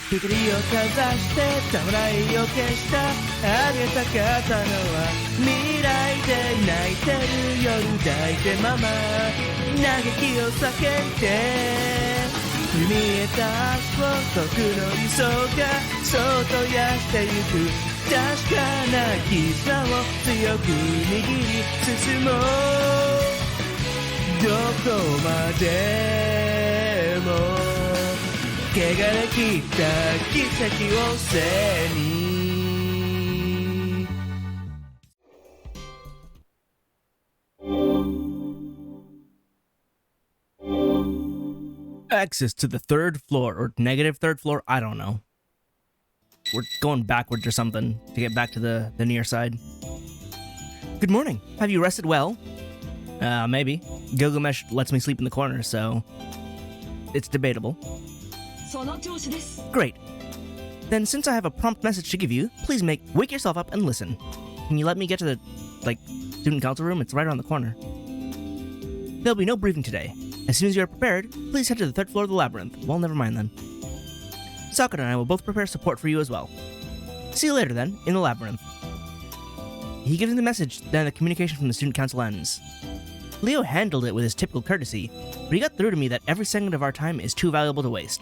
光をかざして侍を消したあげたかったのは未来で泣いてる夜抱いてママ嘆きを叫んで見えた足元遠くの理想がそっとやってゆく確かな絆を強く握り進もうどこまでも汚れ切った奇跡を背にAccess to the third floor, or negative third floor, I don't know. We're going backwards or something to get back to the near side. Good morning. Have you rested well? Maybe. Gilgamesh lets me sleep in the corner, so it's debatable. Great. Then since I have a prompt message to give you, please wake yourself up and listen. Can you let me get to the, student council room? It's right around the corner. There'll be no briefing today. As soon as you are prepared, please head to the third floor of the labyrinth. Well, never mind then. Sakura and I will both prepare support for you as well. See you later then, in the labyrinth. He gives me the message, then the communication from the student council ends. Leo handled it with his typical courtesy, but he got through to me that every second of our time is too valuable to waste.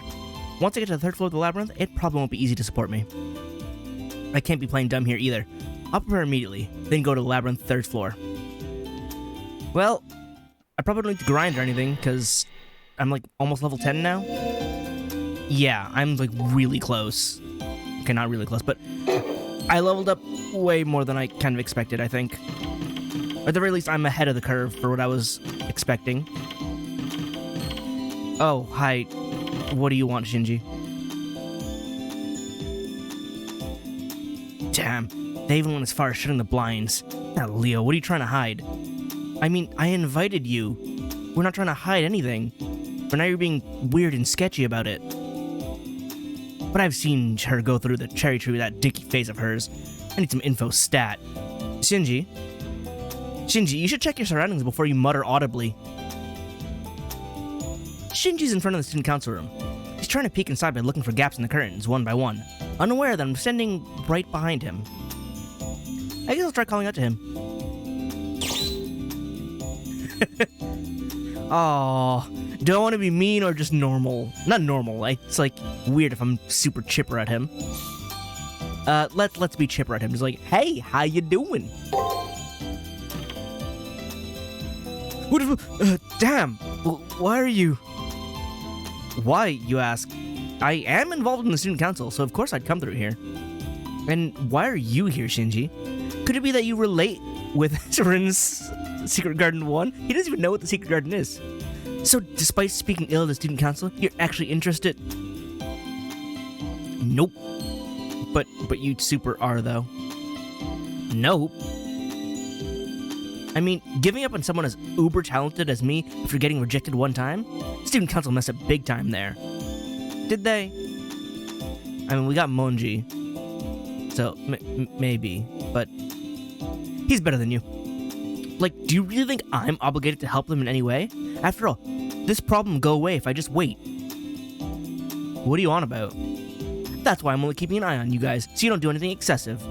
Once I get to the third floor of the labyrinth, it probably won't be easy to support me. I can't be playing dumb here either. I'll prepare immediately, then go to the labyrinth third floor. Well, I probably don't need to grind or anything, because I'm almost level 10 now. Yeah, I'm really close. Okay, not really close, but I leveled up way more than I kind of expected, I think. Or at the very least, I'm ahead of the curve for what I was expecting. Oh, hi. What do you want, Shinji? Damn, they even went as far as shutting the blinds. Now, Leo, what are you trying to hide? I mean, I invited you. We're not trying to hide anything. But now you're being weird and sketchy about it. But I've seen her go through the cherry tree with that dicky face of hers. I need some info stat. Shinji, you should check your surroundings before you mutter audibly. Shinji's in front of the student council room. He's trying to peek inside by looking for gaps in the curtains, one by one, unaware that I'm standing right behind him. I guess I'll try calling out to him. Oh, do I want to be mean or just normal? Not normal, it's weird if I'm super chipper at him. Let's be chipper at him. Just hey, how you doing? Damn, why are you... Why, you ask? I am involved in the student council, so of course I'd come through here. And why are you here, Shinji? Could it be that you relate with Rin's Secret Garden 1? He doesn't even know what the Secret Garden is. So despite speaking ill of the student council, you're actually interested? Nope. But you super are, though. Nope. I mean, giving up on someone as uber talented as me after getting rejected one time? Student council messed up big time there. Did they? I mean, we got Monji. So, maybe. But he's better than you. Do you really think I'm obligated to help them in any way? After all, this problem go away if I just wait. What are you on about? That's why I'm only keeping an eye on you guys, so you don't do anything excessive.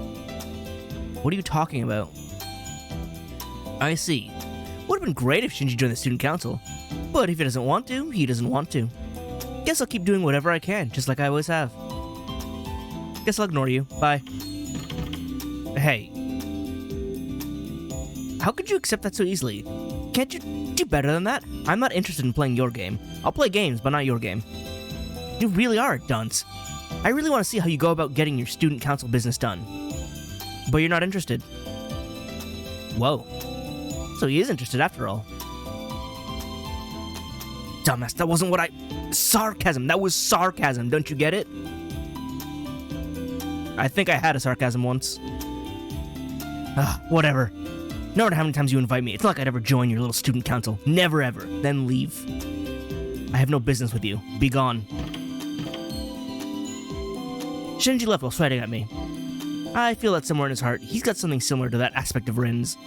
What are you talking about? I see. Would have been great if Shinji joined the student council. But if he doesn't want to, he doesn't want to. Guess I'll keep doing whatever I can, just like I always have. Guess I'll ignore you. Bye. Hey. How could you accept that so easily? Can't you do better than that? I'm not interested in playing your game. I'll play games, but not your game. You really are a dunce. I really want to see how you go about getting your student council business done. But you're not interested. Whoa. So he is interested after all. Dumbass, that wasn't what Sarcasm! That was sarcasm, don't you get it? I think I had a sarcasm once. Whatever. No matter how many times you invite me, it's not like I'd ever join your little student council. Never ever. Then leave. I have no business with you. Be gone. Shinji left while sweating at me. I feel that somewhere in his heart, he's got something similar to that aspect of Rin's.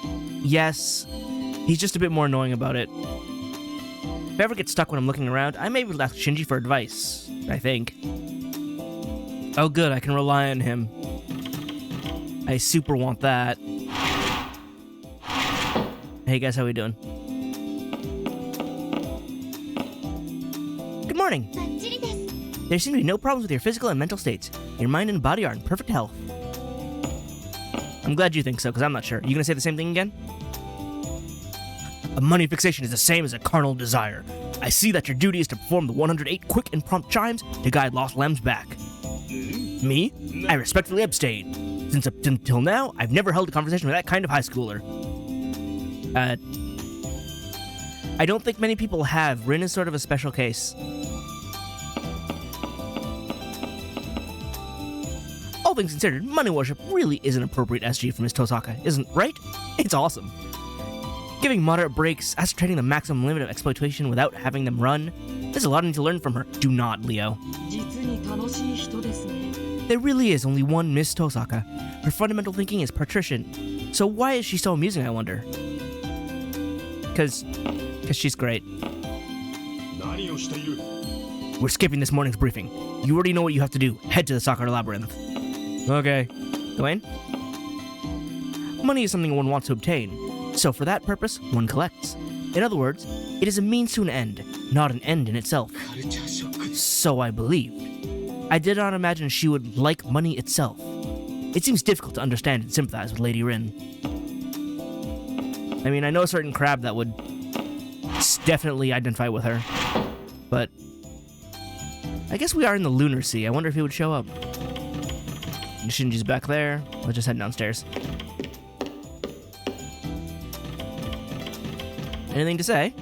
Yes, he's just a bit more annoying about it. If I ever get stuck when I'm looking around, I may be able to ask Shinji for advice, I think. Oh good, I can rely on him. I super want that. Hey guys, how we doing? Good morning. There seem to be no problems with your physical and mental states. Your mind and body are in perfect health. I'm glad you think so, because I'm not sure. You gonna say the same thing again? A money fixation is the same as a carnal desire. I see that your duty is to perform the 108 quick and prompt chimes to guide lost lambs back. Me? I respectfully abstain. Since up until now, I've never held a conversation with that kind of high schooler. I don't think many people have. Rin is sort of a special case. All things considered, money worship really is an appropriate SG for Miss Tosaka, isn't right? It's awesome. Giving moderate breaks, ascertaining the maximum limit of exploitation without having them run. There's a lot I need to learn from her. Do not, Leo. There really is only one Miss Tosaka. Her fundamental thinking is patrician. So why is she so amusing, I wonder? Because she's great. We're skipping this morning's briefing. You already know what you have to do. Head to the Sakura Labyrinth. Okay. Dwayne? Money is something one wants to obtain. So for that purpose, one collects. In other words, it is a means to an end, not an end in itself. So I believed. I did not imagine she would like money itself. It seems difficult to understand and sympathize with Lady Rin. I mean, I know a certain crab that would definitely identify with her, but I guess we are in the Lunar Sea. I wonder if he would show up. Shinji's back there. Let's just head downstairs. Anything to say?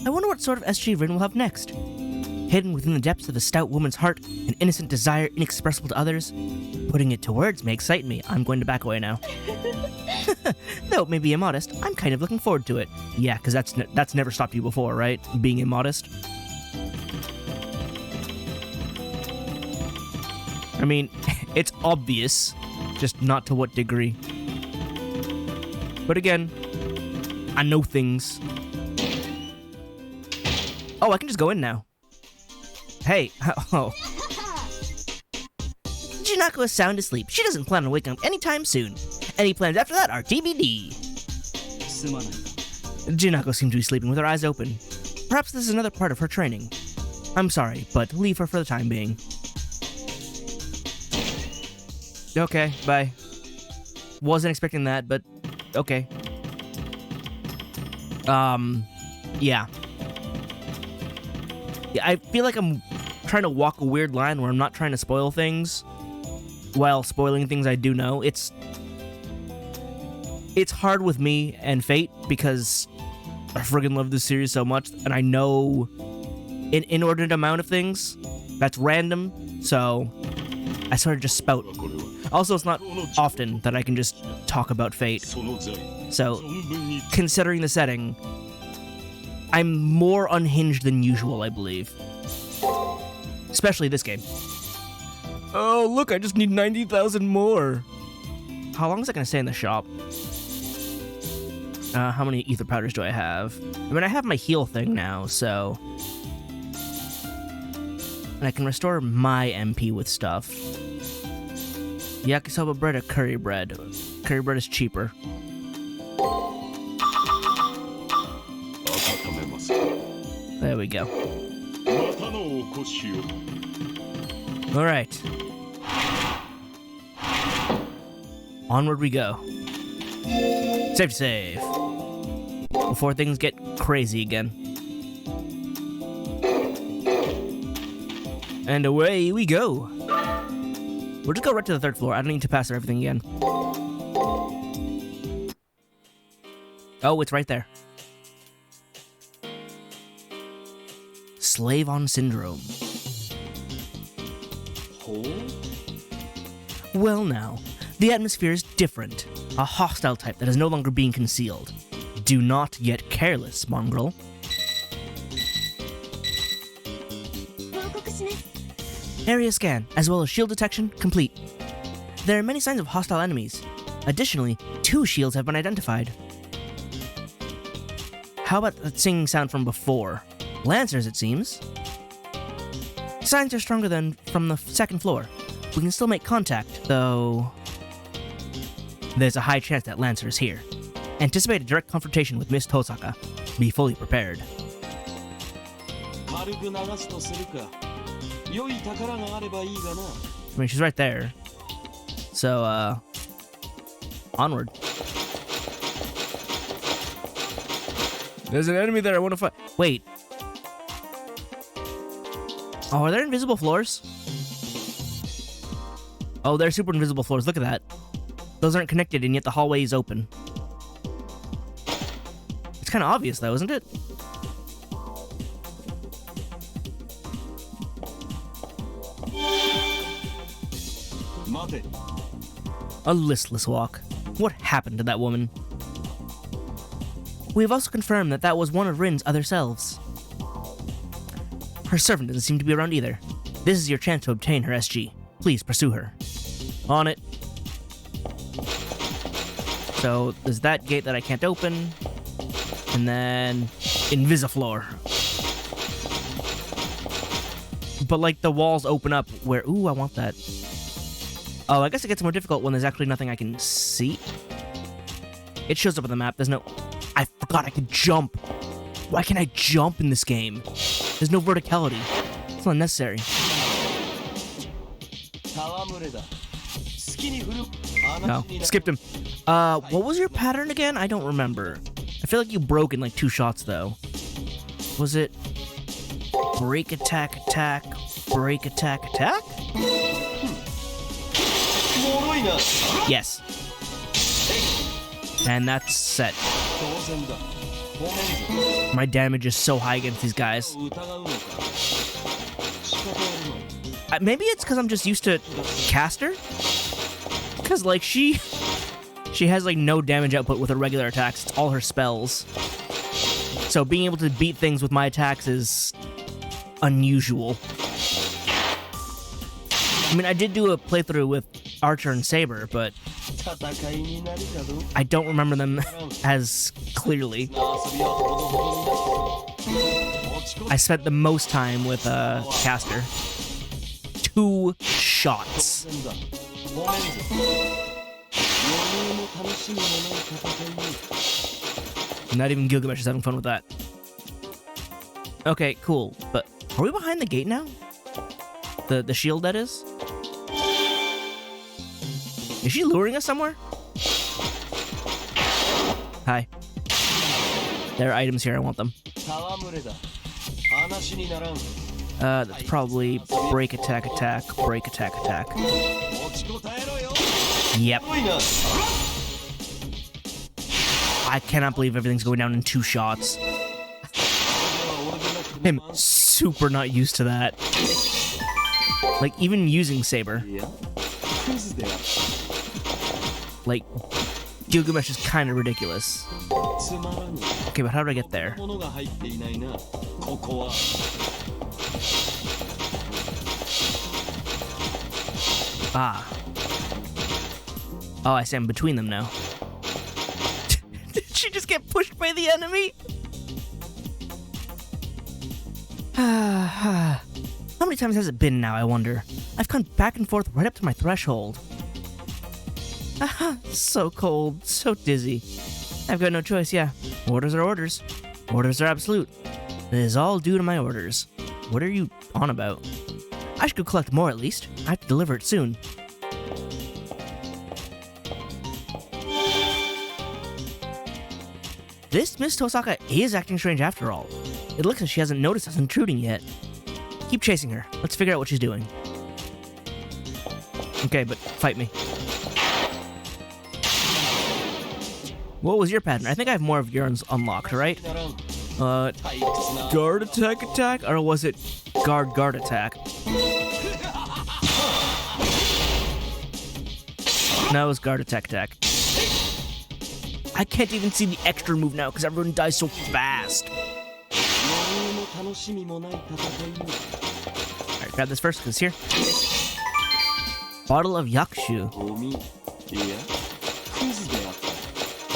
I wonder what sort of SG Rin will have next. Hidden within the depths of a stout woman's heart, an innocent desire inexpressible to others. Putting it to words may excite me. I'm going to back away now. Though it may be immodest, I'm kind of looking forward to it. Yeah, because that's never stopped you before, right? Being immodest. I mean, it's obvious, just not to what degree. But again, I know things. Oh, I can just go in now. Hey, oh. Junako is sound asleep. She doesn't plan on waking up anytime soon. Any plans after that are TBD. Junako seems to be sleeping with her eyes open. Perhaps this is another part of her training. I'm sorry, but leave her for the time being. Okay, bye. Wasn't expecting that, but okay. Yeah. I feel like I'm trying to walk a weird line where I'm not trying to spoil things while spoiling things I do know. It's hard with me and Fate because I friggin' love this series so much, and I know an inordinate amount of things that's random, so I sort of just spout. Also, it's not often that I can just talk about Fate. So, considering the setting, I'm more unhinged than usual, I believe. Especially this game. Oh, look, I just need 90,000 more. How long is that going to stay in the shop? How many ether powders do I have? I mean, I have my heal thing now, so... And I can restore my MP with stuff. Yakisoba bread or curry bread? Curry bread is cheaper. There we go. Alright. Onward we go. Save to save. Before things get crazy again. And away we go. We'll just go right to the third floor. I don't need to pass through everything again. Oh, it's right there. Slave on Syndrome. Well now, the atmosphere is different. A hostile type that is no longer being concealed. Do not get careless, mongrel. Area scan, as well as shield detection, complete. There are many signs of hostile enemies. Additionally, 2 shields have been identified. How about that singing sound from before? Lancers, it seems. Signs are stronger than from the second floor. We can still make contact, though there's a high chance that Lancer is here. Anticipate a direct confrontation with Miss Tosaka. Be fully prepared. I mean, she's right there. So, onward. There's an enemy there I want to fight. Wait. Oh, are there invisible floors? Oh, they're super invisible floors. Look at that. Those aren't connected, and yet the hallway is open. It's kind of obvious, though, isn't it? A listless walk. What happened to that woman? We have also confirmed that that was one of Rin's other selves. Her servant doesn't seem to be around either. This is your chance to obtain her SG. Please pursue her. On it. So, there's that gate that I can't open. And then... Invisiflor. But, like, the walls open up where... Ooh, I want that. Oh, I guess it gets more difficult when there's actually nothing I can see. It shows up on the map. There's no... I forgot I could jump. Why can't I jump in this game? There's no verticality. It's not necessary. No, skipped him. What was your pattern again? I don't remember. I feel like you broke in like 2 shots though. Was it break, attack, attack, break, attack, attack? Yes. And that's set. My damage is so high against these guys. Maybe it's because I'm just used to caster? Because, like, she has, like, no damage output with her regular attacks. It's all her spells. So being able to beat things with my attacks is unusual. I mean, I did do a playthrough with Archer and Saber, but I don't remember them as clearly. I spent the most time with Caster. 2 shots. Not even Gilgamesh is having fun with that. Okay, cool. But are we behind the gate now? The shield, that is? Is she luring us somewhere? Hi. There are items here. I want them. That's probably break, attack, attack, break, attack, attack. Yep. I cannot believe everything's going down in 2 shots. I'm super not used to that. Like, even using Saber. Like, Gilgamesh is kind of ridiculous. Okay, but how do I get there? Ah. Oh, I see I'm between them now. Did she just get pushed by the enemy? How many times has it been now, I wonder? I've gone back and forth right up to my threshold. So cold, so dizzy. I've got no choice, yeah. Orders are orders. Orders are absolute. It is all due to my orders. What are you on about? I should go collect more at least. I have to deliver it soon. This Miss Tosaka is acting strange after all. It looks like she hasn't noticed us intruding yet. Keep chasing her. Let's figure out what she's doing. Okay, but fight me. What was your pattern? I think I have more of yours unlocked, right? Guard attack attack? Or was it guard attack? No, it was guard attack attack. I can't even see the extra move now because everyone dies so fast. Alright, grab this first because it's here. Bottle of Yakushu.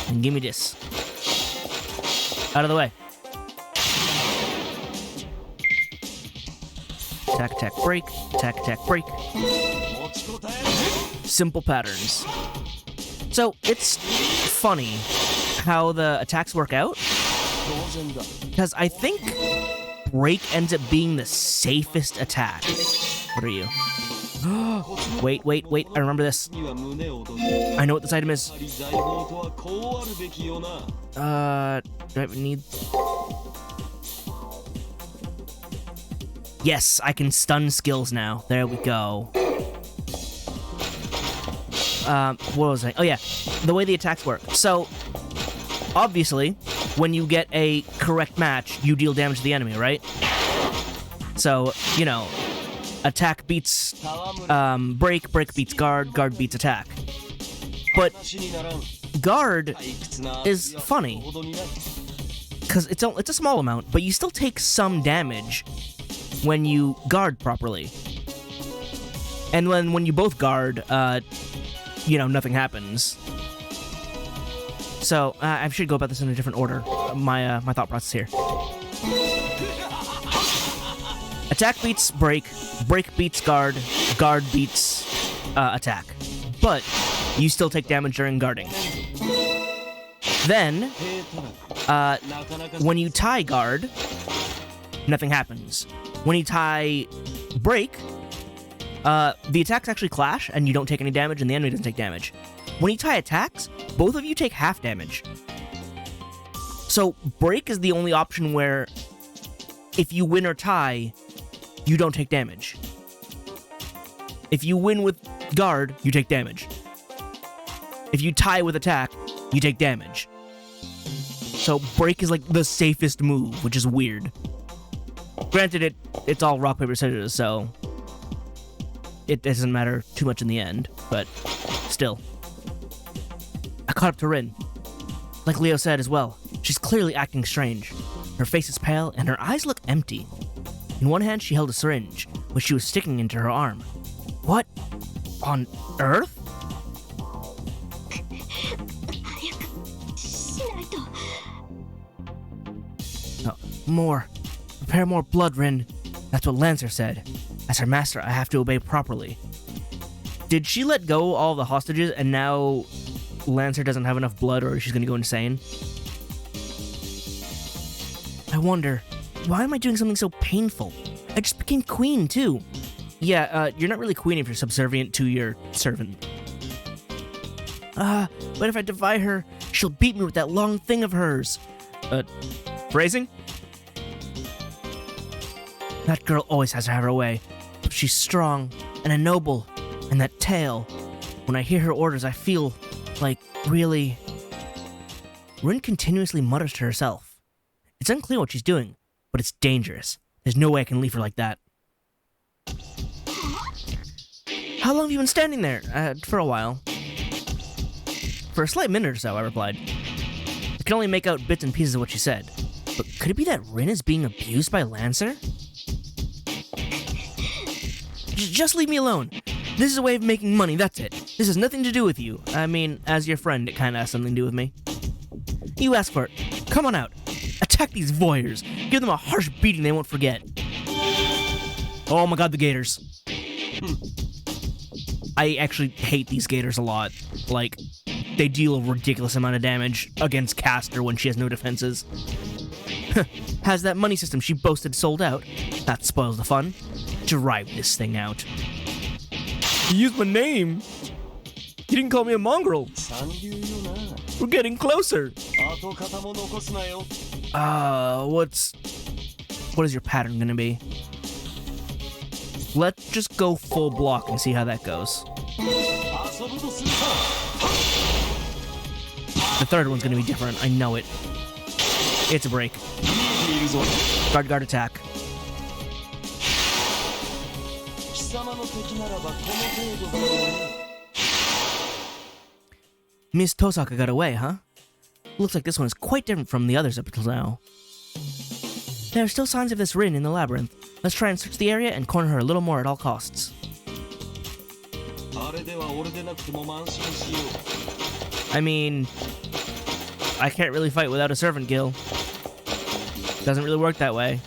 And give me this. Out of the way. attack, attack, break, attack, attack, break. Simple patterns. So, it's funny how the attacks work out, because I think break ends up being the safest attack. What are you? Wait, I remember this. I know what this item is. Do I need... Yes, I can stun skills now. There we go. What was I? Oh yeah, the way the attacks work. So, obviously, when you get a correct match, you deal damage to the enemy, right? So, you know, attack beats break, break beats guard, guard beats attack. But guard is funny, because it's a small amount, but you still take some damage when you guard properly. And when you both guard, you know, nothing happens. So, I should go about this in a different order. My thought process here. Attack beats break, break beats guard, guard beats attack. But you still take damage during guarding. Then, when you tie guard, nothing happens. When you tie break, the attacks actually clash, and you don't take any damage, and the enemy doesn't take damage. When you tie attacks, both of you take half damage. So, break is the only option where, if you win or tie, you don't take damage. If you win with guard, you take damage. If you tie with attack, you take damage. So, break is like the safest move, which is weird. Granted, it's all rock, paper, scissors, so it doesn't matter too much in the end, but still. I caught up to Rin. Like Leo said as well, she's clearly acting strange. Her face is pale, and her eyes look empty. In one hand, she held a syringe, which she was sticking into her arm. What on earth? Oh, more. Prepare more blood, Rin. That's what Lancer said. As her master, I have to obey properly. Did she let go all the hostages and now Lancer doesn't have enough blood or she's gonna go insane? I wonder, why am I doing something so painful? I just became queen, too. Yeah, you're not really queen if you're subservient to your servant. But if I defy her, she'll beat me with that long thing of hers. Phrasing? That girl always has to have her way. She's strong and a noble, and that tail. When I hear her orders, I feel like really... Rin continuously mutters to herself. It's unclear what she's doing, but it's dangerous. There's no way I can leave her like that. How long have you been standing there? For a while. For a slight minute or so, I replied. I can only make out bits and pieces of what she said. But could it be that Rin is being abused by Lancer? Just leave me alone. This is a way of making money, that's it. This has nothing to do with you. I mean, as your friend, it kinda has something to do with me. You asked for it. Come on out. Attack these voyeurs. Give them a harsh beating they won't forget. Oh my god, the gators. I actually hate these gators a lot. Like, they deal a ridiculous amount of damage against Caster when she has no defenses. Has that money system she boasted sold out? That spoils the fun. Drive this thing out. He used my name. He didn't call me a mongrel. We're getting closer. What is your pattern gonna be? Let's just go full block and see how that goes. The third one's gonna be different, I know it. It's a break. Guard, guard, attack. Miss Tosaka got away, huh? Looks like this one is quite different from the others up until now. There are still signs of this Rin in the labyrinth. Let's try and search the area and corner her a little more at all costs. I mean, I can't really fight without a servant guild. Doesn't really work that way.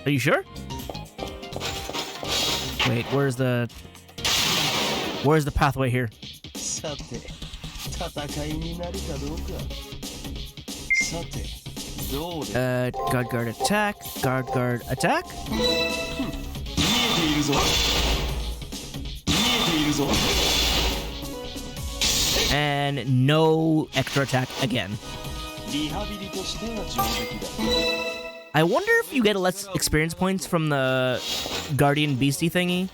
Are you sure? Wait, where's the pathway here? Guard attack, guard attack. And no extra attack again. I wonder if you get less experience points from the Guardian Beastie thingy,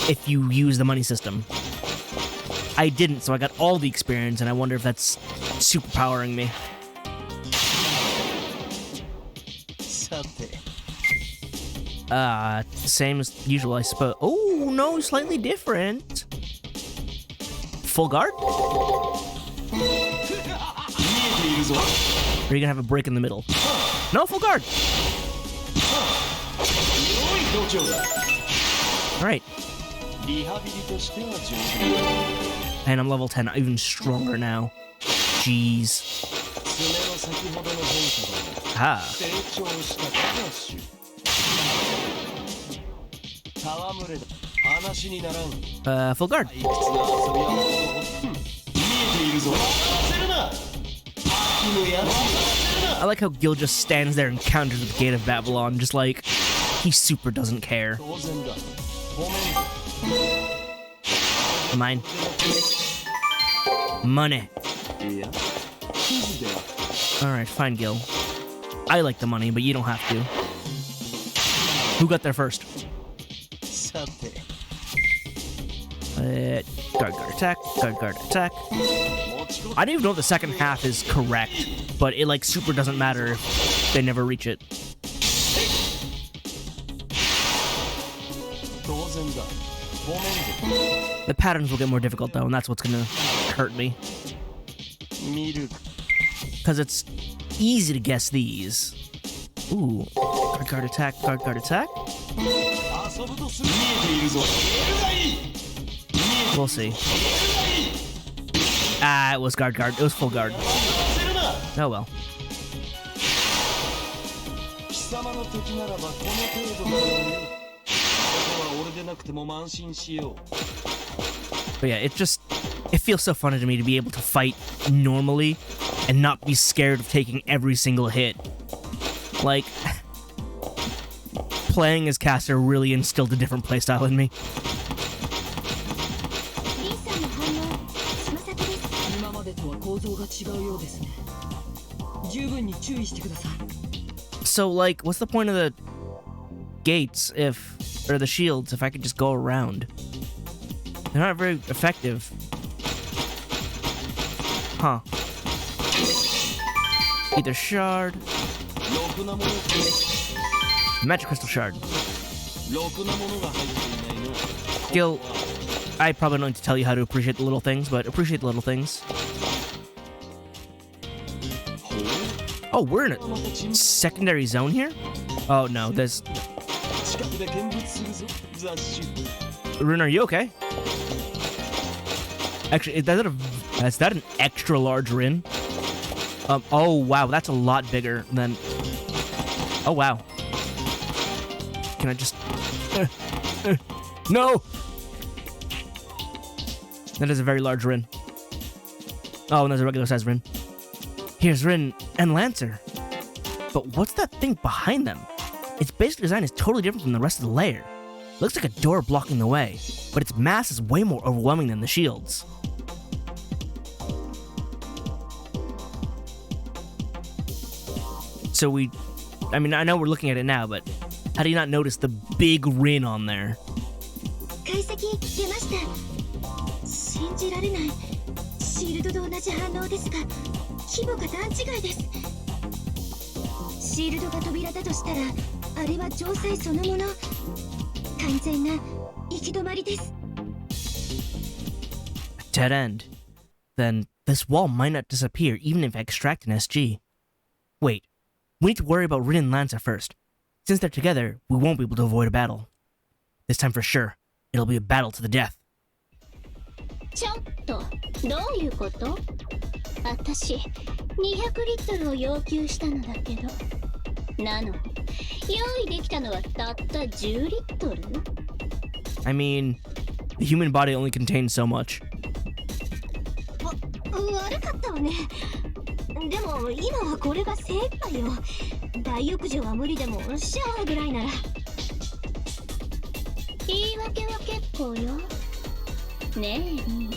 if you use the money system. I didn't, so I got all the experience, and I wonder if that's superpowering me. Same as usual, I suppose. Oh, no, slightly different. Full guard? Or are you gonna have a break in the middle? No, full guard! Alright. And I'm level 10, even stronger now. Jeez. Ah. Full guard. I like how Gil just stands there and counters with the Gate of Babylon, just like he super doesn't care. Mine. Money. Alright, fine, Gil. I like the money, but you don't have to. Who got there first? Guard attack, guard attack. I don't even know if the second half is correct, but it like super doesn't matter if they never reach it. The patterns will get more difficult though, and that's what's gonna hurt me. Because it's easy to guess these. Ooh, guard attack, guard attack. We'll see. Ah, it was guard. It was full guard. Oh well. But yeah, it feels so fun to me to be able to fight normally and not be scared of taking every single hit. Like, playing as Caster really instilled a different playstyle in me. So, like, what's the point of the gates or the shields if I could just go around? They're not very effective. Huh. Either shard. Magic crystal shard. Gil, I probably don't need to tell you how to appreciate the little things, but appreciate the little things. Oh, we're in a secondary zone here? Oh no, there's... Rune, are you okay? Actually, is that an extra large Rin? Oh wow, that's a lot bigger than... Oh wow. Can I just... No! That is a very large Rin. Oh, and there's a regular size Rin. Here's Rin and Lancer. But what's that thing behind them? Its basic design is totally different from the rest of the layer. Looks like a door blocking the way, but its mass is way more overwhelming than the shields. So I mean, I know we're looking at it now, but how do you not notice the big Rin on there? Dead end. Then this wall might not disappear even if I extract an SG. Wait, we need to worry about Rin and Lancer first. Since they're together, we won't be able to avoid a battle. This time for sure, it'll be a battle to the death. 私200リットルを要求したのだけど、なのに用意できたのはたった10リットル。 I mean, the human body only contains so much. 悪かったわね。でも今はこれが精一杯よ。大浴場は無理でもシャワーぐらいなら。言い訳は結構よ。ねえリン、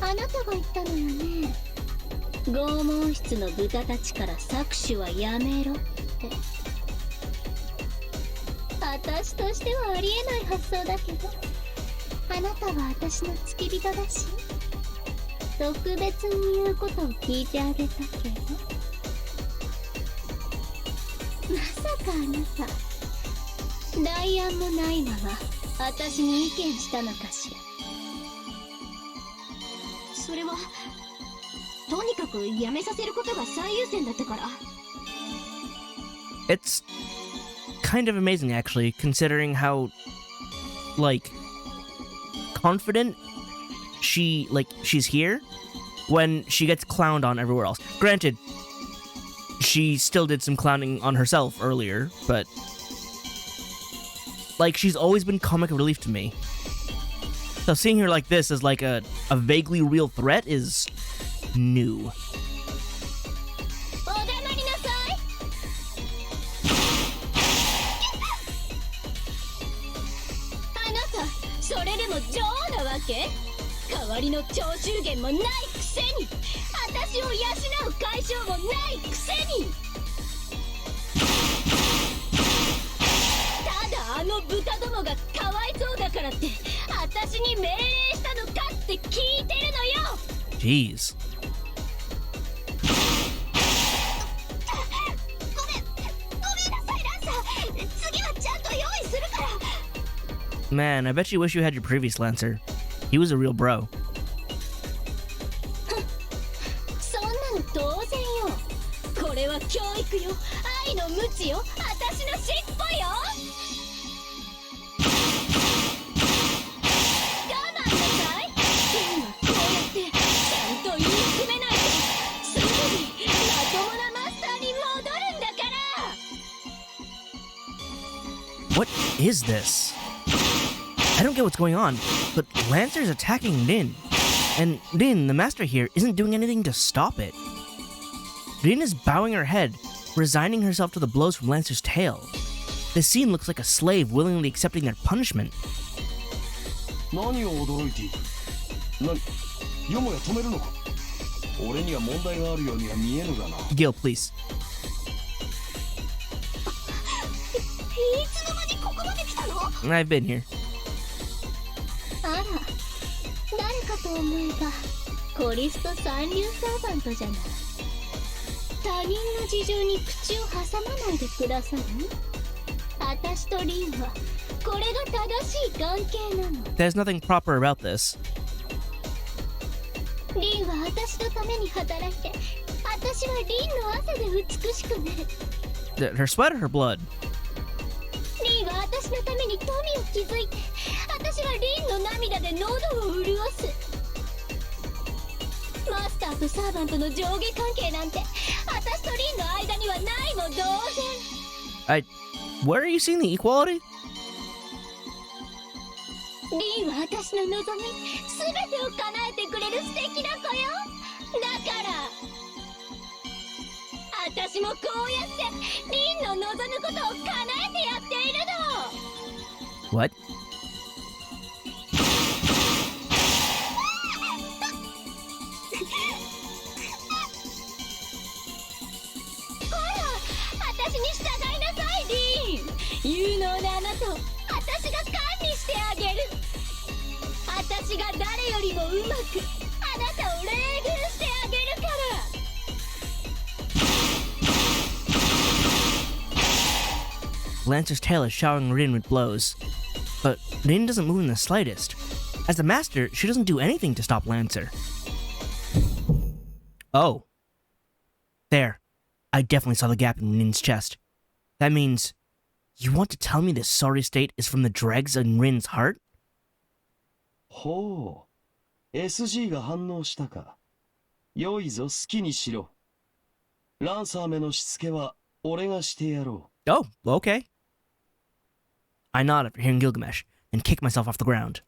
あなたが言ったのよね。拷問室の豚たちから搾取はやめろって。私としてはありえない発想だけど、あなたは私の付き人だし、特別に言うことを聞いてあげたけど。まさかあなた代案もないまま私に意見したのかしら。それはとにかくやめさせることが最優先だったから。 It's kind of amazing, actually, considering how, like, confident she's here when she gets clowned on everywhere else. Granted, she still did some clowning on herself earlier, but, like, she's always been comic relief to me. So seeing her like this as, like, a vaguely real threat is new. それでも女王なわけ？代わりの徴収源もないくせに、私を養う解消もないくせに。ただあの豚どもがかわいそうだからって私に命令したのかって聞いてるのよ。 Jeez. ごめんなさいランサー。次はちゃんと用意するから。 Man, I bet you wish you had your previous Lancer. He was a real bro. そんなの当然よ。これは教育よ、愛の無知よ、私の尻尾よ。我慢なさい。剣はこうやってちゃんと言い詰めないとすぐにまともなマスターに戻るんだから。 What is this? I don't get what's going on, but Lancer's attacking Rin. And Rin, the master here, isn't doing anything to stop it. Rin is bowing her head, resigning herself to the blows from Lancer's tail. This scene looks like a slave willingly accepting their punishment. Gil, please. いつの間にここまで来たの？ I've been here. あら、誰かと思えばコリスト三流サーバントじゃない。他人の事情に口を挟まないでくださる？私とリンはこれが正しい関係なの。 There's nothing proper about this. リンは私のために働いて、私はリンの汗で美しくなる。 Her sweat or her blood? リンは私のために富を築いて、私はリンの涙で喉を潤す。マスターとサーバントの上下関係なんて私とリンの間にはないも同然。 Where are you seeing the equality? リンは私の望み全てを叶えてくれる素敵な子よ。だから私もこうやってリンの望むことを叶えてやっているの。 What? ほら、私に従いなさいリン。有能なあなたを私が管理してあげる。私が誰よりもうまくあなたを冷遇してあげるから。 Lancer's tail is showering Rin with blows. But Rin doesn't move in the slightest. As the master, she doesn't do anything to stop Lancer. Oh. There. I definitely saw the gap in Rin's chest. That means... You want to tell me this sorry state is from the dregs in Rin's heart? ほう、SG が反応したか。良いぞ、好きにしろ。ランサーめのしつけは俺がしてやろう。 Oh, okay. I nod after hearing Gilgamesh and kick myself off the ground.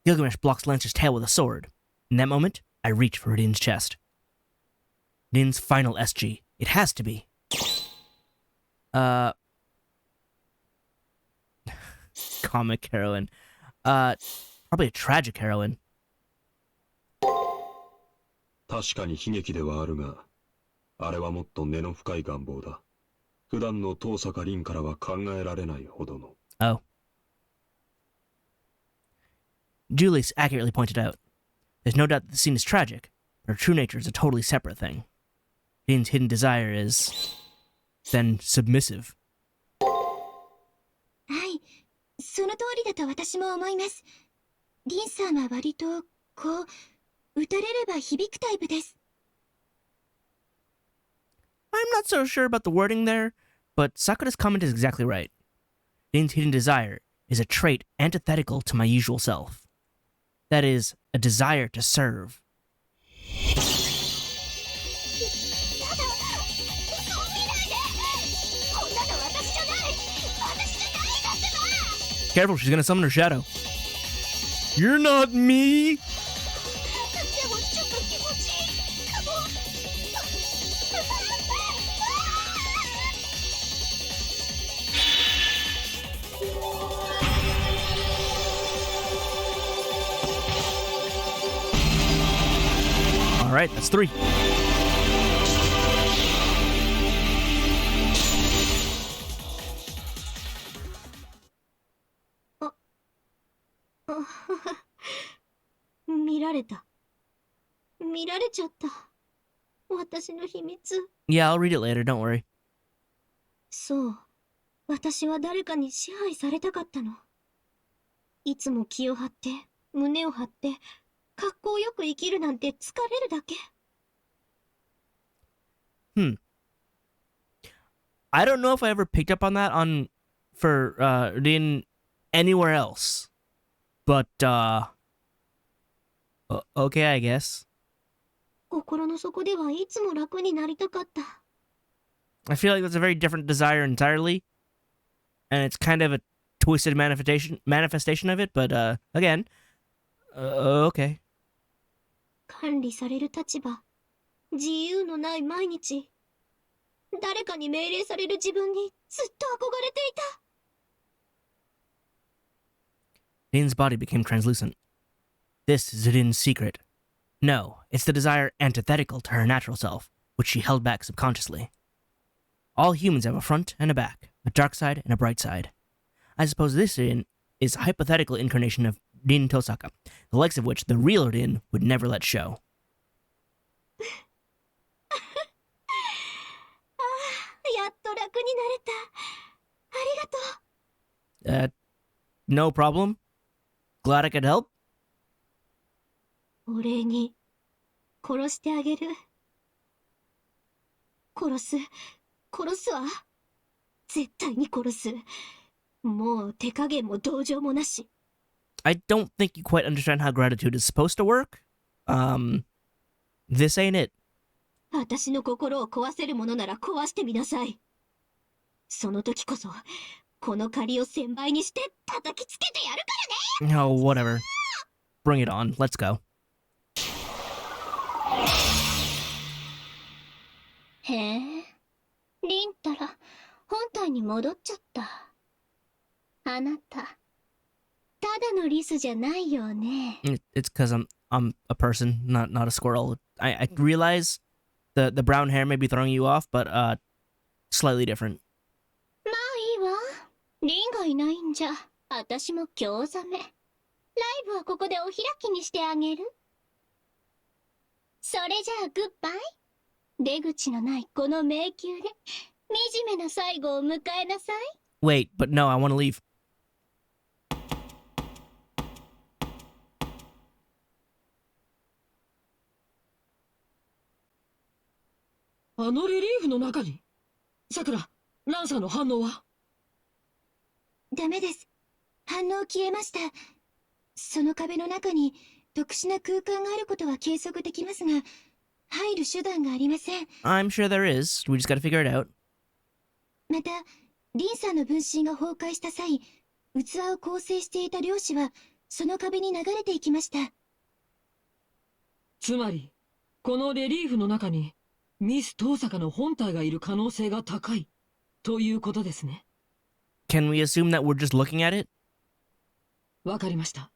Gilgamesh blocks Lancer's tail with a sword. In that moment, I reach for Rin's chest. Rin's final SG. It has to be. Comic heroine. Probably a tragic heroine. 確かに悲劇ではあるが、あれはもっと根の深い願望だ。普段の遠坂凛からは考えられないほどの。Oh. Julius accurately pointed out. There's no doubt that the scene is tragic, but her true nature is a totally separate thing. Rin's hidden desire is, then, submissive. はい、その通りだと私も思います。リンさんは割と、こう、打たれれば響くタイプです。I'm not so sure about the wording there, but Sakura's comment is exactly right. Rin's hidden desire is a trait antithetical to my usual self. That is, a desire to serve. Careful, she's gonna summon her shadow. You're not me! Alright, that's 3. Oh. 見られた。見られちゃった。私の秘密。Yeah, I'll read it later, don't worry. そう。私は誰かに支配されたかったの。いつも気を張って、胸を張って、格好よく生きるなんて疲れるだけ。I don't know if I ever picked up on that for Rin anywhere else. But, okay, I guess. 心の底ではいつも楽になりたかった。I feel like that's a very different desire entirely. And it's kind of a twisted manifestation of it, but, again, okay. 管理される立場。自由のない毎日。誰かに命令される自分にずっと憧れていた。Rin's body became translucent. This is Rin's secret. No, it's the desire antithetical to her natural self, which she held back subconsciously. All humans have a front and a back, a dark side and a bright side. I suppose this Rin is a hypothetical incarnation of Rin Tosaka, the likes of which the real Rin would never let show. やっと楽になれた。ありがとう。No problem. Glad I could help. お礼に殺してあげる。殺すわ。絶対に殺す。もう手加減も同情もなし。I don't think you quite understand how gratitude is supposed to work. This ain't it. 私の心を壊せるものなら壊してみなさい。その時こそ、この借りを1000倍にして叩きつけてやるからね。 Oh, whatever. Bring it on. Let's go. へえ、リンたら本体に戻っちゃった。あなた、ただのリスじゃないよね。It's because I'm a person, not a squirrel. I realize the brown hair may be throwing you off, but slightly different. まあいいわ。リンがいないんじゃ、私も興ざめ。ライブはここでお開きにしてあげる。それじゃあグッバイ。出口のないこの迷宮で惨めな最後を迎えなさい。 Wait, but no, I want to leave. あのリリーフの中に。さくら、ランサーの反応は？ダメです。反応消えました。その壁の中に特殊な空間があることは計測できますが、入る手段がありません。 I'm sure there is. We just gotta figure it out. また、リンさんの分身が崩壊した際、器を構成していた量子はその壁に流れていきました。つまり、このレリーフの中に、ミス遠坂の本体がいる可能性が高い、ということですね。Can we assume that we're just looking at it? わかりました。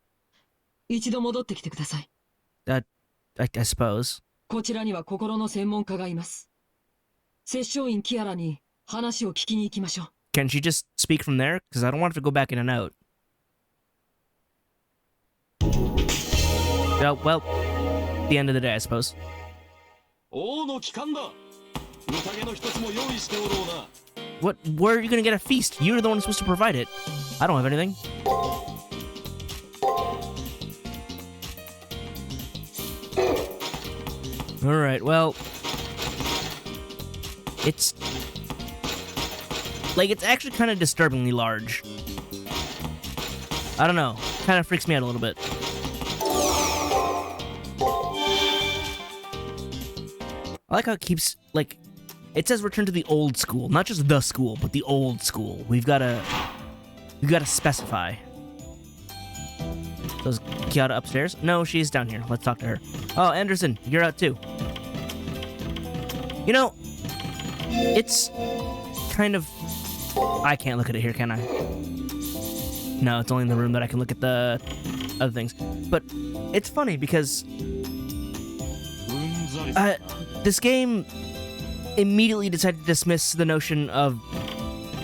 一度戻ってきてください。I suppose. こちらには心の専門家がいます。摂政員キアラに話を聞きに行きましょう。Can she just speak from there? Because I don't want her to go back in and out. Oh, well, the end of the day, I suppose. 王の機関だ。宴の一つも用意しておろうな。What? Where are you gonna get a feast? You're the one supposed to provide it. I don't have anything. Alright, well... It's... Like, it's actually kind of disturbingly large. I don't know. Kind of freaks me out a little bit. I like how it keeps, like... It says return to the old school. Not just the school, but the old school. We've gotta specify. So is Kiara upstairs? No, she's down here. Let's talk to her. Oh, Anderson, you're out too. You know, it's kind of... I can't look at it here, can I? No, it's only in the room that I can look at the other things. But it's funny because... this game immediately decided to dismiss the notion of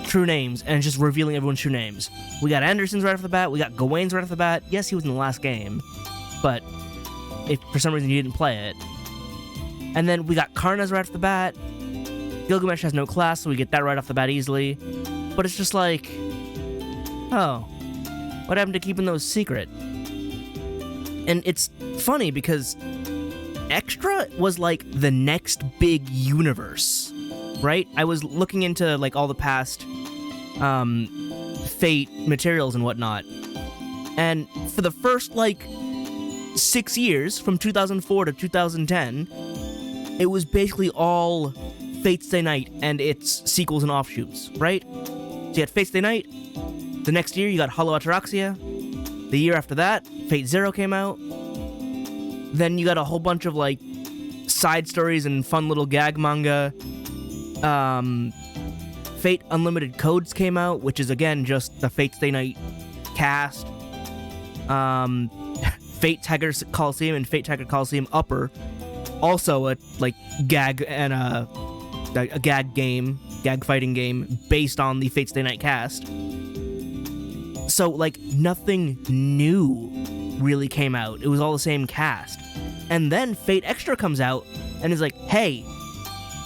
true names and just revealing everyone's true names. We got Anderson's right off the bat, we got Gawain's right off the bat. Yes, he was in the last game, but if for some reason you didn't play it. And then we got Karna's right off the bat. Gilgamesh has no class, so we get that right off the bat easily. But it's just like, oh, what happened to keeping those secret? And it's funny because Extra was like the next big universe, right? I was looking into like all the past Fate materials and whatnot, and for the first like 6 years, from 2004 to 2010, it was basically all Fate Stay Night and its sequels and offshoots, right? So you had Fate Stay Night, the next year you got Hollow Ataraxia, the year after that, Fate Zero came out, then you got a whole bunch of like side stories and fun little gag manga. Fate Unlimited Codes came out, which is again just the Fate Stay Night cast. Fate Tiger Coliseum and Fate Tiger Coliseum Upper, also a like gag and a gag game, gag fighting game based on the Fate Stay Night cast. So like nothing new really came out. It was all the same cast. And then Fate Extra comes out and is like, hey,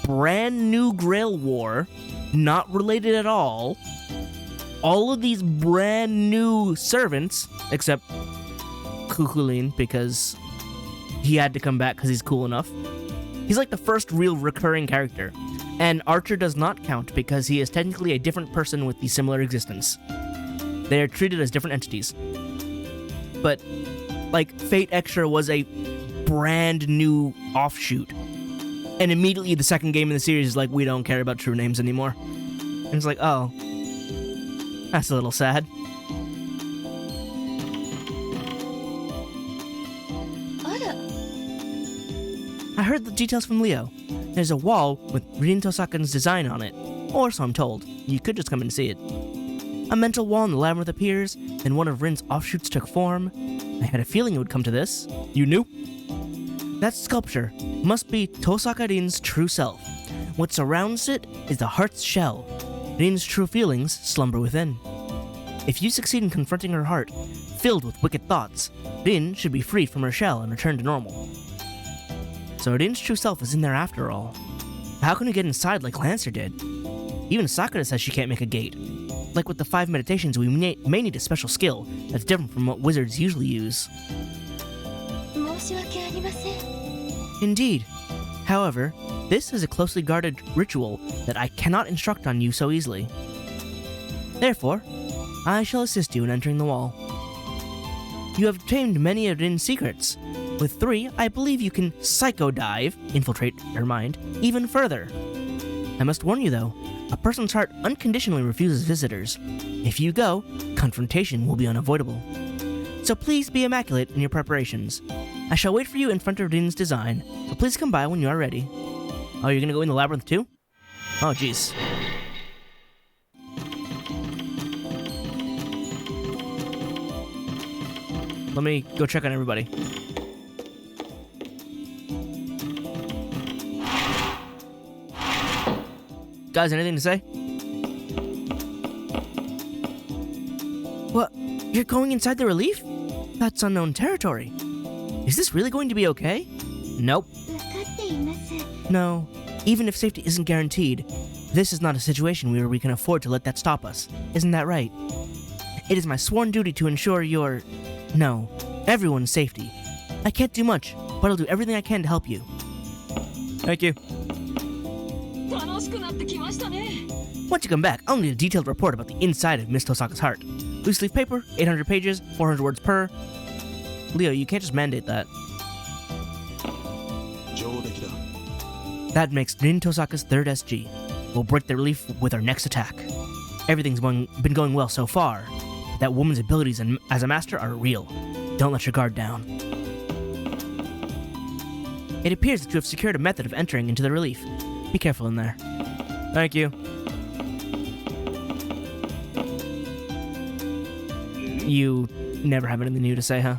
brand new Grail War, not related at all of these brand new servants, except Kukulin, because he had to come back because he's cool enough. He's like the first real recurring character. And Archer does not count because he is technically a different person with the similar existence. They are treated as different entities. But, like, Fate Extra was a brand new offshoot. And immediately the second game in the series is like, we don't care about true names anymore. And it's like, oh, that's a little sad. I heard the details from Leo. There's a wall with Rin Tosaka's design on it. Or so I'm told. You could just come and see it. A mental wall in the labyrinth appears, then one of Rin's offshoots took form. I had a feeling it would come to this. You knew? That sculpture must be Tosaka Rin's true self. What surrounds it is the heart's shell. Rin's true feelings slumber within. If you succeed in confronting her heart, filled with wicked thoughts, Rin should be freed from her shell and return to normal. So Rin's true self is in there after all. How can we get inside like Lancer did? Even Sakura says she can't make a gate. Like with the 5 meditations, we may need a special skill that's different from what wizards usually use. Indeed. However, this is a closely guarded ritual that I cannot instruct on you so easily. Therefore, I shall assist you in entering the wall. You have obtained many of Rin's secrets. With 3, I believe you can psycho dive, infiltrate her mind, even further. I must warn you though, a person's heart unconditionally refuses visitors. If you go, confrontation will be unavoidable. So please be immaculate in your preparations. I shall wait for you in front of Rin's design, so please come by when you are ready. Oh, you're gonna go in the labyrinth too? Oh, jeez. Let me go check on everybody. Guys, anything to say? What? You're going inside the relief? That's unknown territory. Is this really going to be okay? Nope. 分かっています。 No. Even if safety isn't guaranteed, this is not a situation where we can afford to let that stop us. Isn't that right? It is my sworn duty to ensure your... No, everyone's safety. I can't do much, but I'll do everything I can to help you. Thank you. 楽しくなってきましたね。 Once you come back, I'll need a detailed report about the inside of Miss Tosaka's heart. Loose leaf paper, 800 pages, 400 words per. Leo, you can't just mandate that. 上出来だ。 That makes Rin Tosaka's third SG. We'll break the relief with our next attack. Everything's been going well so far. That woman's abilities as a master are real. Don't let your guard down. It appears that you have secured a method of entering into the relief. Be careful in there. Thank you. You never have anything new to say, huh?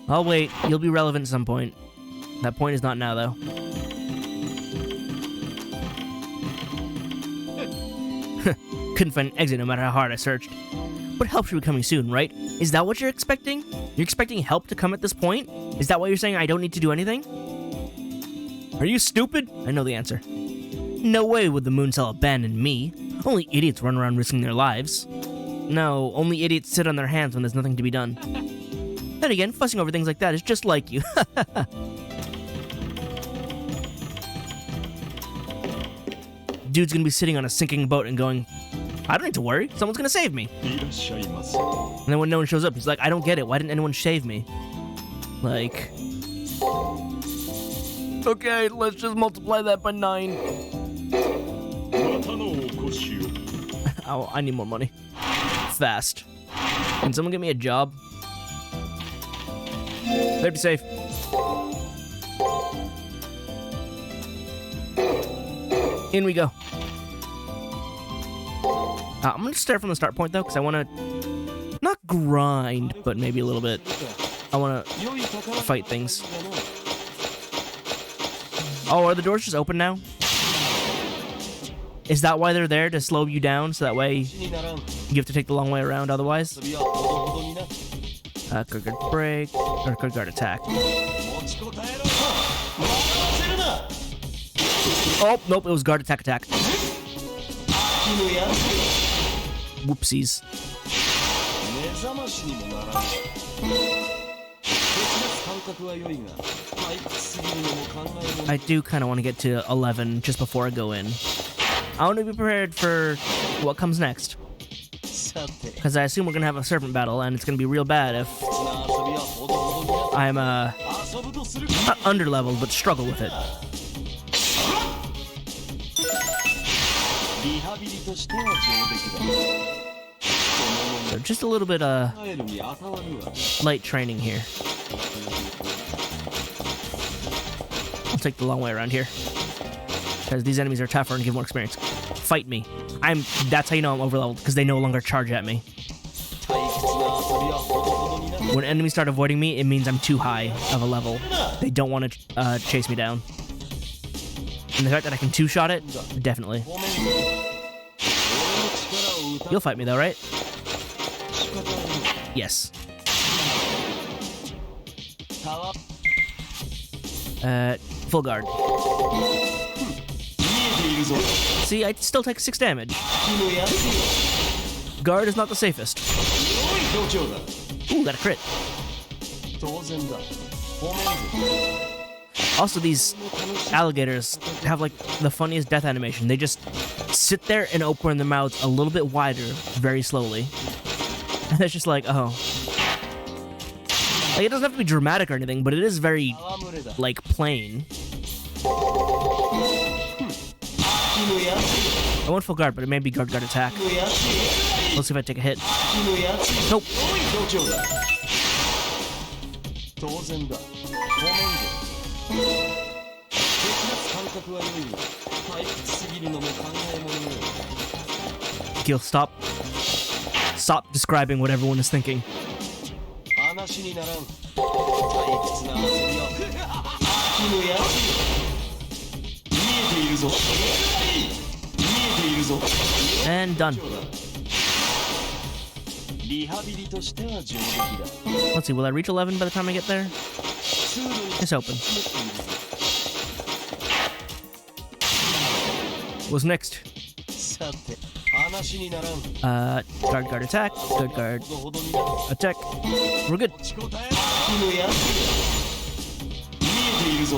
I'll wait. You'll be relevant at some point. That point is not now, though. Couldn't find an exit no matter how hard I searched. But help should be coming soon, right? Is that what you're expecting? You're expecting help to come at this point? Is that why you're saying I don't need to do anything? Are you stupid? I know the answer. No way would the moon cell abandon me. Only idiots run around risking their lives. No, only idiots sit on their hands when there's nothing to be done. Then again, fussing over things like that is just like you. Dude's gonna be sitting on a sinking boat and going, I don't need to worry, someone's gonna save me. いらっしゃいます。 And then when no one shows up, he's like, I don't get it, why didn't anyone save me? Like... Okay, let's just multiply that by 9. またのお越しを。 Oh, I need more money. Fast. Can someone get me a job? Better be safe. In we go. I'm gonna start from the start point though, because I want to not grind, but maybe a little bit. I want to fight things. Oh, are the doors just open now? Is that why they're there, to slow you down, so that way you have to take the long way around otherwise? Quick guard break, or quick guard attack. Oh, nope, it was guard attack attack. Whoopsies. I do kind of want to get to 11 just before I go in. I want to be prepared for what comes next. Because I assume we're going to have a serpent battle, and it's going to be real bad if I'm not underleveled, but struggle with it. So just a little bit light training here. I'll take the long way around here, because these enemies are tougher and give more experience. Fight me. That's how you know I'm overleveled, because they no longer charge at me. When enemies start avoiding me, it means I'm too high of a level. They don't want to chase me down. And the fact that I can two-shot it, definitely. You'll fight me though, right? Yes. Full guard. See, I still take 6 damage. Guard is not the safest. Ooh, got a crit. Also, these alligators have like the funniest death animation. They just sit there and open their mouths a little bit wider, very slowly. And it's just like, oh, Like, it doesn't have to be dramatic or anything, but it is very, like, plain. I went full guard, but it may be guard attack. Let's see if I take a hit. Nope. Gil, stop describing what everyone is thinking. And done. Let's see, will I reach 11 by the time I get there? It's open. What's next? Guard attack. Guard attack. We're good.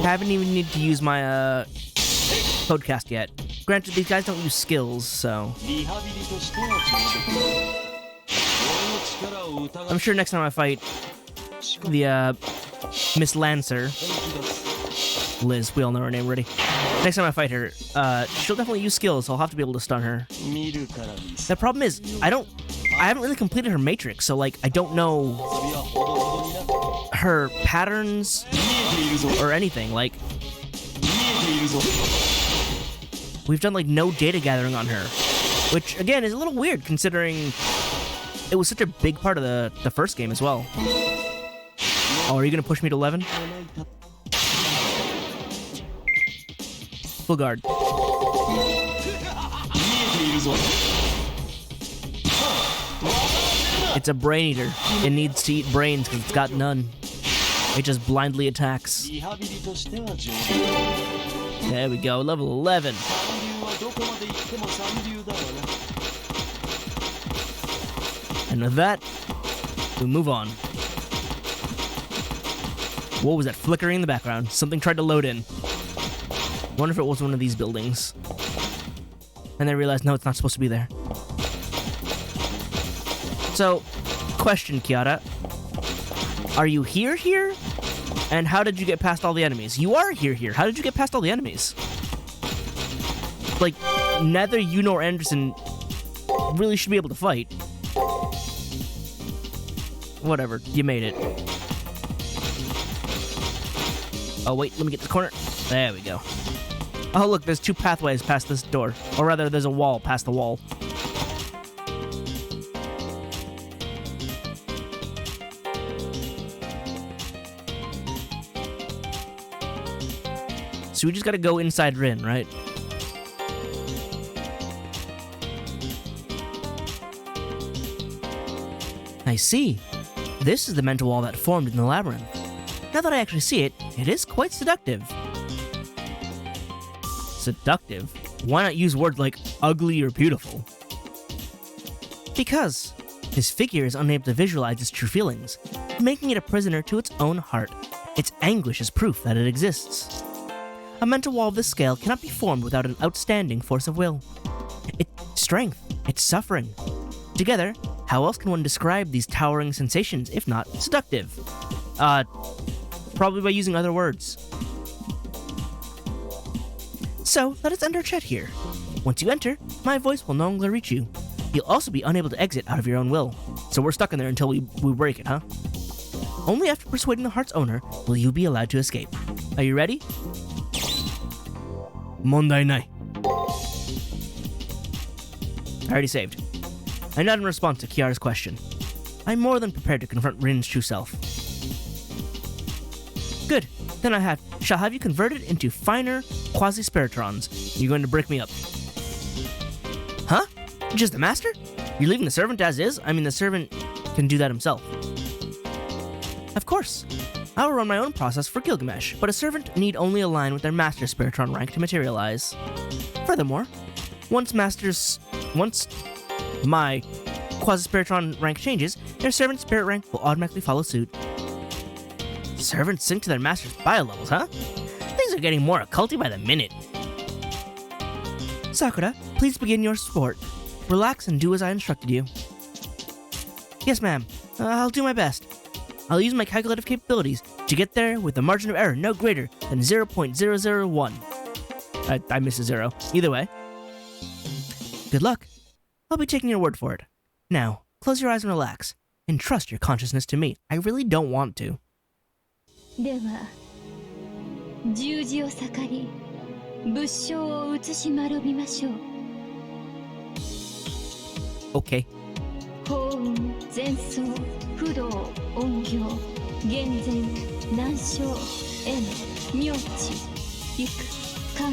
Haven't even needed to use my podcast yet. Granted, these guys don't use skills, so I'm sure next time I fight the Miss Lancer, Liz, we all know her name already. Next time I fight her, she'll definitely use skills, so I'll have to be able to stun her. The problem is, I haven't really completed her matrix, so like I don't know her patterns or anything. Like, we've done like no data gathering on her, which again is a little weird considering it was such a big part of the first game as well. Oh, are you gonna push me to 11? Full guard. It's a brain eater. It needs to eat brains because it's got none. It just blindly attacks. There we go, level 11. And with that, we move on. What was that flickering in the background? Something tried to load in. Wonder if it was one of these buildings. And then I realized, no, it's not supposed to be there. So, question, Kiara. Are you here? And how did you get past all the enemies? You are here. How did you get past all the enemies? Like, neither you nor Anderson really should be able to fight. Whatever, you made it. Oh, wait, let me get this corner. There we go. Oh, look, there's 2 pathways past this door. Or rather, there's a wall past the wall. So we just gotta go inside Rin, right? I see. This is the mental wall that formed in the labyrinth. Now that I actually see it, it is quite seductive. Seductive? Why not use words like ugly or beautiful? Because his figure is unable to visualize its true feelings, making it a prisoner to its own heart. Its anguish is proof that it exists. A mental wall of this scale cannot be formed without an outstanding force of will. Its strength, its suffering. Together, how else can one describe these towering sensations if not seductive? Probably by using other words. So, let us end our chat here. Once you enter, my voice will no longer reach you. You'll also be unable to exit out of your own will. So we're stuck in there until we break it, huh? Only after persuading the heart's owner will you be allowed to escape. Are you ready? Mondai nai. I already saved. I nod in response to Kiara's question. I'm more than prepared to confront Rin's true self. Good. Then I shall have you converted into finer quasi-spiritrons. You're going to break me up. Huh? Just the master? You're leaving the servant as is? I mean, the servant can do that himself. Of course. I will run my own process for Gilgamesh, but a servant need only align with their master spiritron rank to materialize. Furthermore, once my quasi-spiritron rank changes, their servant spirit rank will automatically follow suit. Servants sync to their master's bio levels, huh? Things are getting more occulty by the minute. Sakura, please begin your sport. Relax and do as I instructed you. Yes, ma'am. I'll do my best. I'll use my calculative capabilities to get there with a margin of error no greater than 0.001. I missed a zero. Either way. Good luck. I'll be taking your word for it. Now, close your eyes and relax, and trust your consciousness to me. I really don't want to. では十字を盛り仏性を移しまびましょう。 Okay. 法雲前奏不動音行厳然難消縁妙智陸観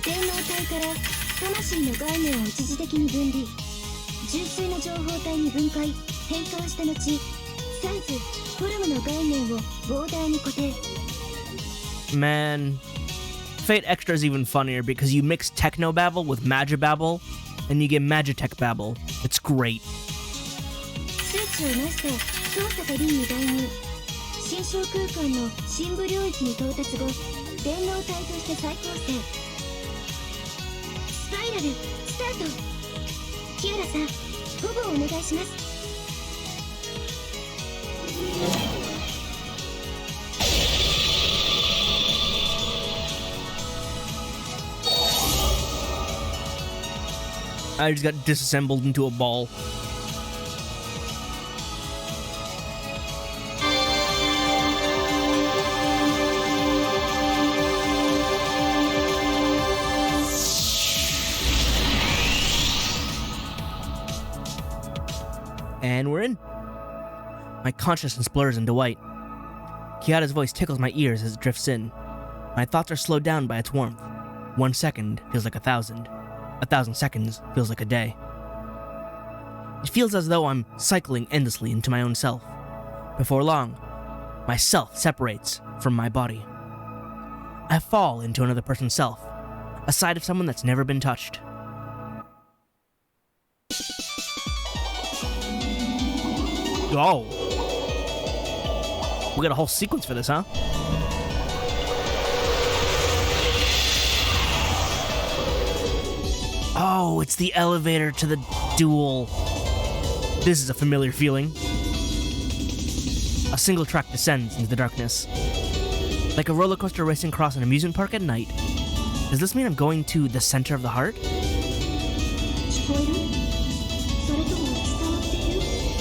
天皇体から魂の概念を一時的に分離純粋な情報体に分解変換した後サイズフォルムの概念をボーダーに固定。 Man, Fate Extra is even funnier because you mix techno babble with magibabble, and you get magitech babble. It's great. 数値をマスター操作と輪に代入心象空間の深部領域に到達後電脳体として再構成スパイラルスタート。キアラさん保護をお願いします。 I just got disassembled into a ball. And we're in. My consciousness blurs into white. Kiata's voice tickles my ears as it drifts in. My thoughts are slowed down by its warmth. 1 second feels like 1,000. 1,000 seconds feels like a day. It feels as though I'm cycling endlessly into my own self. Before long, my self separates from my body. I fall into another person's self, a side of someone that's never been touched. Oh. We got a whole sequence for this, huh? Oh, it's the elevator to the duel. This is a familiar feeling. A single track descends into the darkness. Like a roller coaster racing across an amusement park at night. Does this mean I'm going to the center of the heart?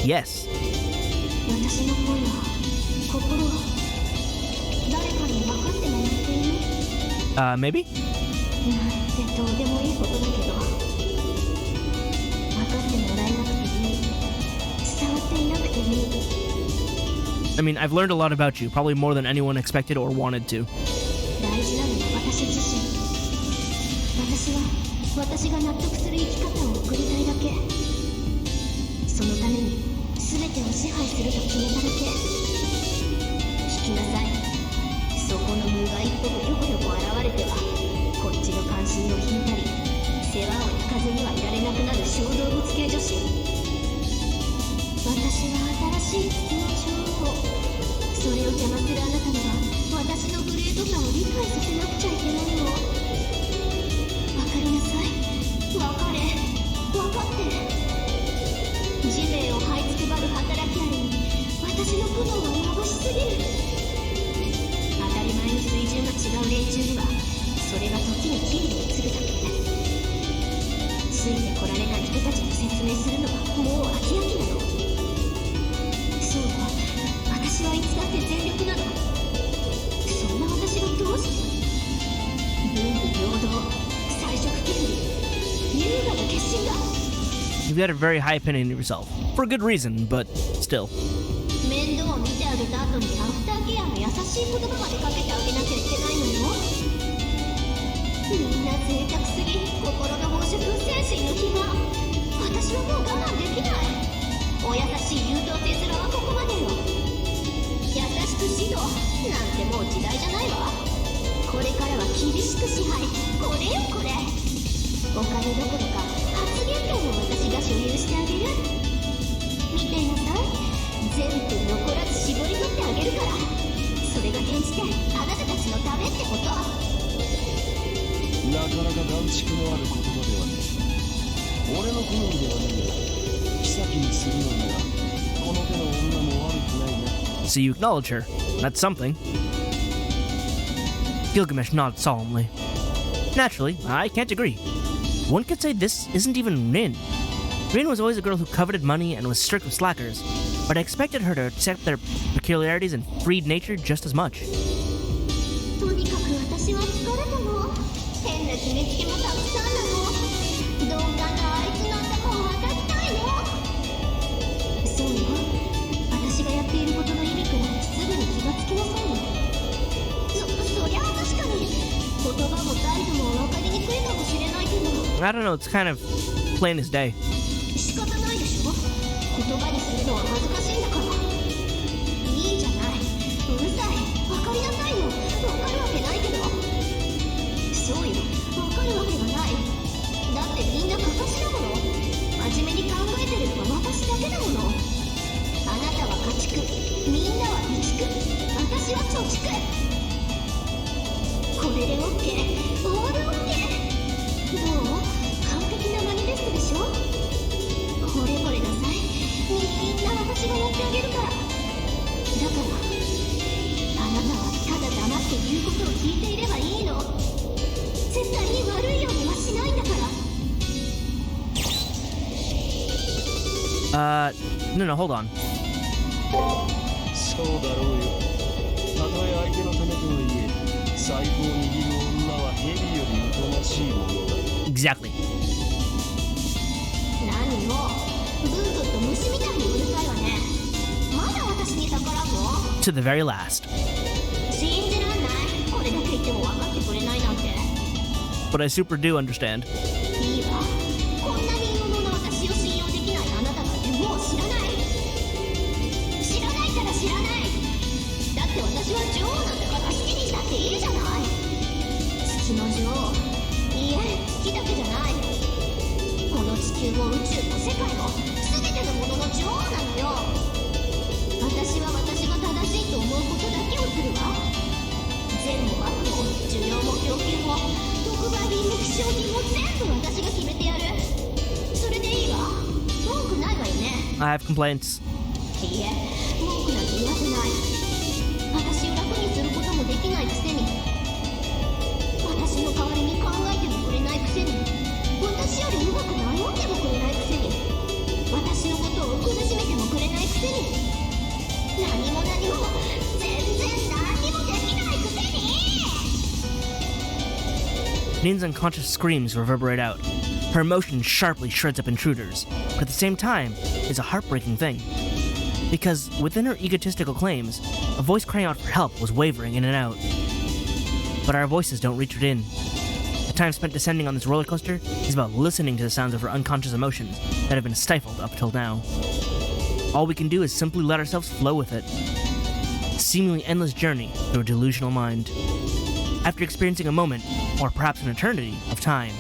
Yes. Maybe? I mean, I've learned a lot about you, probably more than anyone expected or wanted to. You've got a very high opinion of yourself. For a good reason, but still. So you acknowledge her. That's something. Gilgamesh nodded solemnly. Naturally, I can't agree. One could say this isn't even Rin. Rin was always a girl who coveted money and was strict with slackers, but I expected her to accept their peculiarities and freed nature just as much. とにかく私は疲れたの。変な決めつけもたくさんなの。鈍感なあいつの頭を渡したいの。そうよ。私がやっていることの意味くらいすぐに気がつきなさいよ。そりゃ確かに言葉も態度も分かりにくいかもしれないけど。I don't know, it's kind of plain as day. 仕方ないでしょ。言葉にするのは恥ずかしいんだから。いいじゃない。うるさい。分かりなさいよ。分かるわけないけど。そうよ。分かるわけがない。だってみんなかかしだもの。真面目に考えてるのは私だけだもの。あなたは家畜、みんなは備蓄、私は貯蓄。これで OK、 オール OK。 どう？完璧なマニフェストでしょ。これこれなさい。みんな私がやってあげるから。だからあなたはただ黙って言うことを聞いていればいいの。絶対に悪いようにはしないんだから。No, hold on. そうだろうよ。たとえ相手のためとはいえ、財布を握る女は蛇よりおとなしいものだ。Exactly. 何もブートと虫みたいにうるさいわね。まだ私に逆らうの？ To the very last. 信じらんない。これだけ言っても分かってくれないなんて。 But I super do understand. いいわ。こんなに有能な私を信用できないあなたなんてもう知らない。知らないから知らない。だって私は女王なんだから好きにしたっていいじゃない。土の女王。いいえ、好きだけじゃない。この地球も宇宙も世界も全てのものの女王なのよ。私は私が正しいと思うことだけをするわ。善も悪も需要も供給も特売品も希少品も全部私が決めてやる。それでいいわ。文句ないわよね。 I have complaints. いいえ、文句なんて言わせない。私を楽にすることもできないくせに、私の代わりに考えてもくれないくせに、私よりうまく悩んでもくれないくせに、私のことを苦しめてもくれないくせに、何も何も全然何もできないくせに。 Nin's unconscious screams reverberate out. Her emotion sharply shreds up intruders, but at the same time, it's a heartbreaking thing. Because within her egotistical claims, a voice crying out for help was wavering in and out. But our voices don't reach Rin. The time spent descending on this roller coaster is about listening to the sounds of her unconscious emotions that have been stifled up till now. All we can do is simply let ourselves flow with it. A seemingly endless journey through a delusional mind. After experiencing a moment, or perhaps an eternity, of time,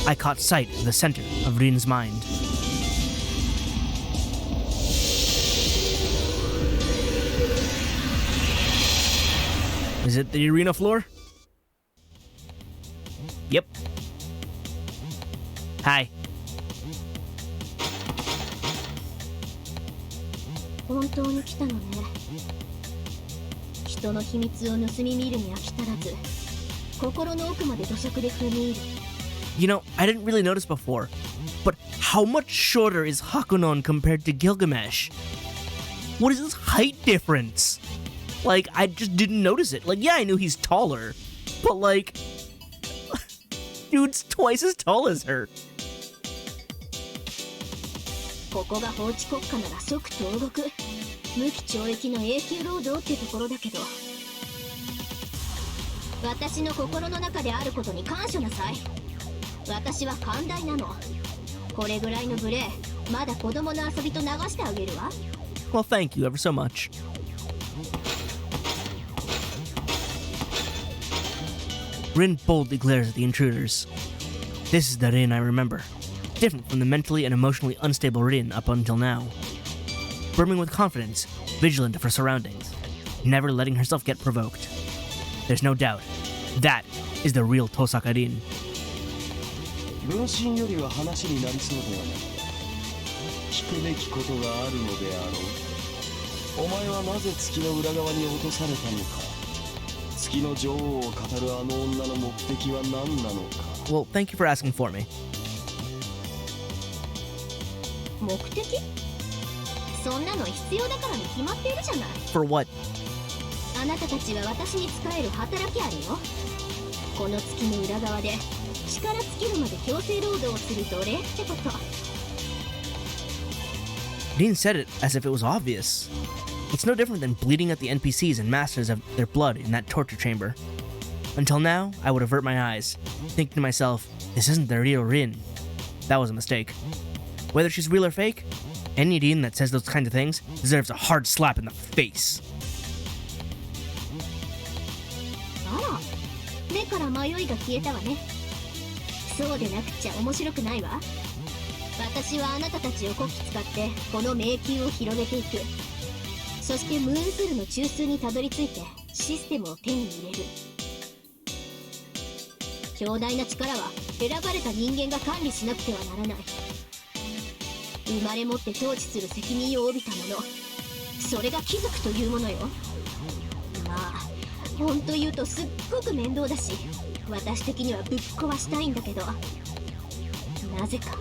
I caught sight of the center of Rin's mind. Is it the arena floor? Yep. Hi. 本当に来たのね。人の秘密を盗み見るに飽き足らず、心の奥まで土足で踏み入る。 You know, I didn't really notice before, but how much shorter is Hakunon compared to Gilgamesh? What is this height difference? Like, I just didn't notice it. Like, yeah, I knew he's taller, but like, dude's twice as tall as her. ここが法治国家なら即投獄。無期懲役の永久労働ってところだけど、私の心の中であることに感謝なさい。私は寛大なの。これぐらいの無礼、まだ子供の遊びと流してあげるわ。 Well, thank you ever so much. Rin boldly glares at the intruders. This is the Rin I remember, different from the mentally and emotionally unstable Rin up until now. Brimming with confidence, vigilant of her surroundings, never letting herself get provoked. There's no doubt, that is the real Tosaka Rin. 分身よりは話になりそうではない。聞くべきことがあるのであろう。お前はなぜ月の裏側に落とされたのか。月の女王を語るあの女の目的は何なのか。 Well, thank you for asking for me. 目的？そんなの必要だからに決まっているじゃない。 For what? あなたたちは私に仕える働きあるよ。この月の裏側で力尽きるまで強制労働をする奴隷ってこと。 Dean said it as if it was obvious. It's no different than bleeding at the NPCs and masters of their blood in that torture chamber. Until now, I would avert my eyes, thinking to myself, this isn't the real Rin. That was a mistake. Whether she's real or fake, any Dean that says those kinds of things deserves a hard slap in the face. あら、目から迷いが消えたわね。そうでなくちゃ面白くないわ。私はあなたたちをこき使ってこの迷宮を広げていく。そしてムーンプルの中枢にたどり着いてシステムを手に入れる。強大な力は選ばれた人間が管理しなくてはならない。生まれ持って統治する責任を帯びたもの、それが貴族というものよ。まあ本当言うとすっごく面倒だし、私的にはぶっ壊したいんだけど、なぜか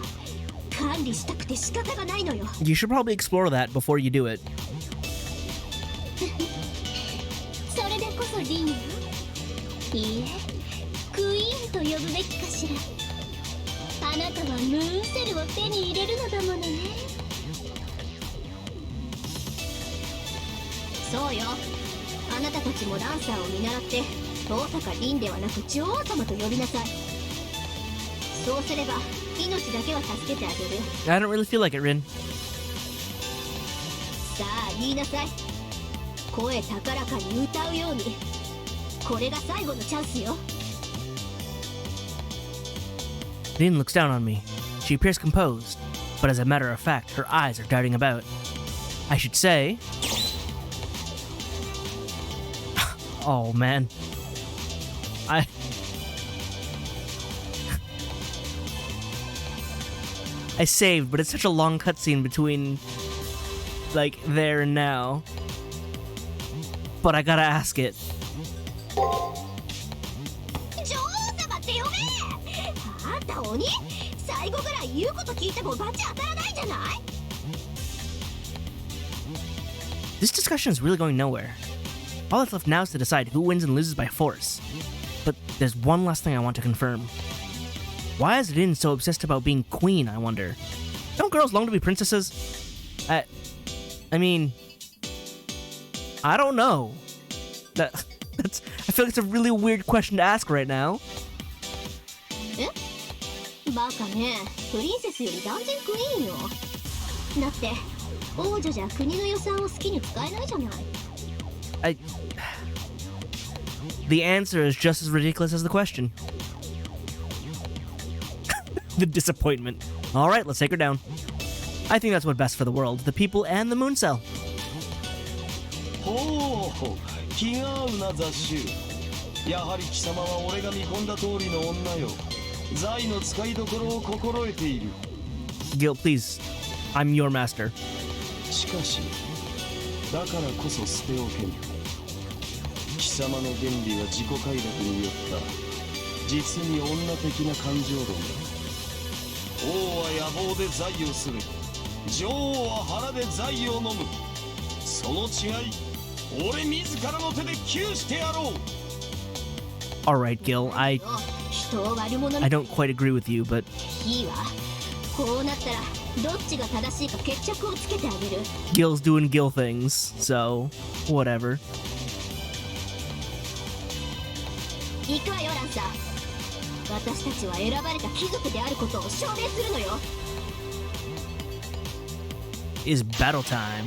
管理したくて仕方がないのよ。 You should probably explore that before you do it. それでこそリンよ。いいえ、クイーンと呼ぶべきかしら。あなたはムーンセルを手に入れるのだものね。そうよ、あなたたちもランサーを見習って遠坂リンではなく女王様と呼びなさい。そうすれば命だけは助けてあげる。 I don't really feel like it, Rin. さあ言いなさい。声高らかに歌うように。これが最後のチャンスよ。 Rin looks down on me. She appears composed, but as a matter of fact, her eyes are darting about. I should say... Oh, man. I saved, but it's such a long cutscene between, like, there and now. But I gotta ask it. 女王様って呼べ。あんた鬼、最後ぐらい言うこと聞いてもバチ当たらないじゃない。 This discussion is really going nowhere. All that's left now is to decide who wins and loses by force. But there's one last thing I want to confirm. Why is Rin so obsessed about being queen, I wonder? Don't girls long to be princesses? I mean... I don't know. I feel like it's a really weird question to ask right now. え？バカね。プリンセスより断然クイーンよ。だって王女じゃ国の予算を好きに使えないじゃない。The answer is just as ridiculous as the question. The disappointment. All right, let's take her down. I think that's what's best for the world, the people, and the moon cell. ほう、気が合うな雑種。やはり貴様は俺が見込んだ通りの女よ。財の使いどころを心得ている。 Gil, please. I'm your master. しかし、だからこそ捨ておけぬ。貴様の原理は自己快楽によった実に女的な感情論だ。王は野望で財をする。女王は腹で財を飲む。その違い、俺自らの手で窮してやろう。 All right, Gil. I 人を悪者に。 don't quite agree with you, but いいわ。こうなったらどっちが正しいか決着をつけてあげる。 Gil's doing Gil things, so whatever. 行くわよランサー。私たちは選ばれた貴族であることを証明するのよ。It's battle time.